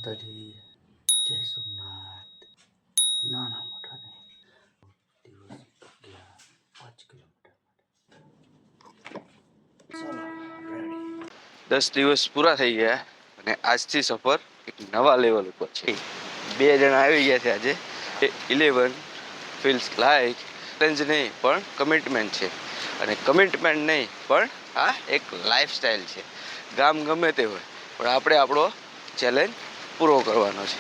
માતાજી, જય સોમનાથ. નાના મોટાને દિવસ 5 કિલોમીટર માટે 10 દિવસ પૂરા થઈ ગયા અને આજથી સફર એક નવા લેવલ ઉપર છે. 2 જણા આવી ગયા છે આજે. 11 ફીલ્સ લાઈક ચેલેન્જ નહીં પણ કમિટમેન્ટ છે, અને કમિટમેન્ટ નહીં પણ આ એક લાઈફસ્ટાઈલ છે. ગામ ગમે તે હોય પણ આપણે આપણો ચેલેન્જ પૂરો કરવાનો છે.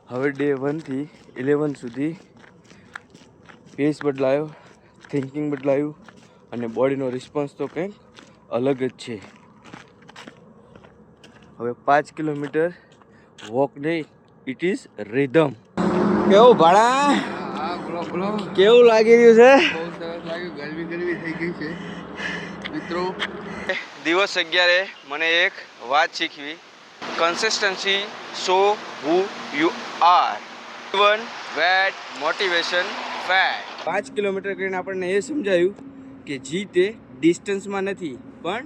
હવે ડે 1 થી 11 સુધી પેસ બદલાયો, થિંકિંગ બદલાયું અને બોડીનો રિસ્પોન્સ તો કંઈક અલગ જ છે. હવે 5 કિલોમીટર વોક નહીં, ઇટ ઇઝ રિધમ. કેવું ભાડા? કેવું લાગી રહ્યું છે? બહુ સરસ લાગ્યું. ગરમી થઈ ગઈ છે મિત્રો. દિવસ 11 મને એક વાત શીખવી. Consistency show who you are, even with motivation fade. 5 kilometre કરીને આપણને એ સમજાયું કે જીત એ ડિસ્ટન્સમાં નથી પણ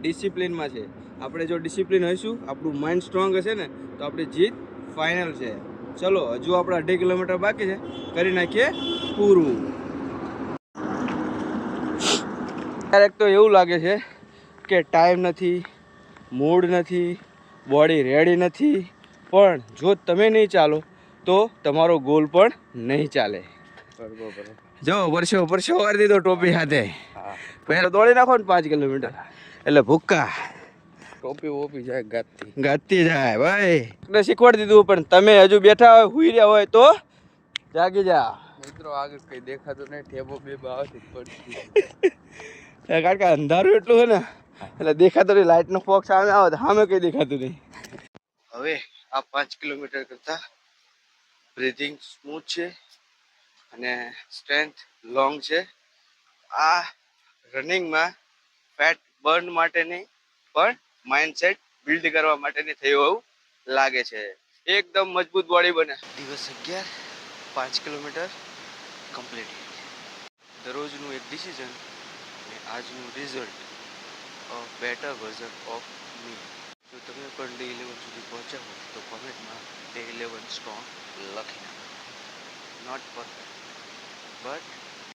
ડિસિપ્લિનમાં છે. આપણે જો ડિસિપ્લિન હશું, આપણું માઇન્ડ સ્ટ્રોંગ હશે ને, તો આપણી જીત ફાઇનલ છે. ચલો, હજુ આપણે 2.5 કિલોમીટર બાકી છે, કરી નાખીએ પૂરું. ક્યારેક તો એવું લાગે છે કે ટાઈમ નથી, મૂડ નથી, બોડી રેડી નથી, પણ જો તમે નહીં ચાલો તો તમારો ગોલ પણ નહીં ચાલે. જો પરસો વાર દીધો ટોપી સાથે. પહેલા દોડી નાખો ને 5 કિલોમીટર એટલે ભૂક્કા ટોપી જાય ગાતી જાય ભાઈ. એટલે શીખવાડી દીધું, પણ તમે હજુ બેઠા હોય, હુઈ રહ્યા હોય તો જાગી જા મિત્રો. આગળ કઈ દેખાતું નહીં, ઠેબો બેબો આવે પડતી. કારણ કે અંધારું એટલું છે ને, એટલે દેખાતું નહીં. લાઇટનો ફોક સામે આવે તો સામે કઈ દેખાતું નહીં. હવે આ 5 કિલોમીટર કરતા બ્રીથિંગ સ્મૂથ છે અને સ્ટ્રેન્થ લોંગ છે. આ રનિંગમાં ફેટ બર્ન માટે નહીં પણ માઇન્ડસેટ બિલ્ડ કરવા માટેની થયું એવું લાગે છે. એકદમ મજબૂત બોડી બને. દિવસ 11, 5 કિલોમીટર કમ્પ્લીટ. દરરોજનું એક ડિસિઝન અને આજનું result, a better version of me. જો તમે પણ ડે 11 સુધી પહોંચ્યા હો તો કોમેન્ટમાં ડે 11 સ્ટ્રોંગ લખી નાખો. Not perfect but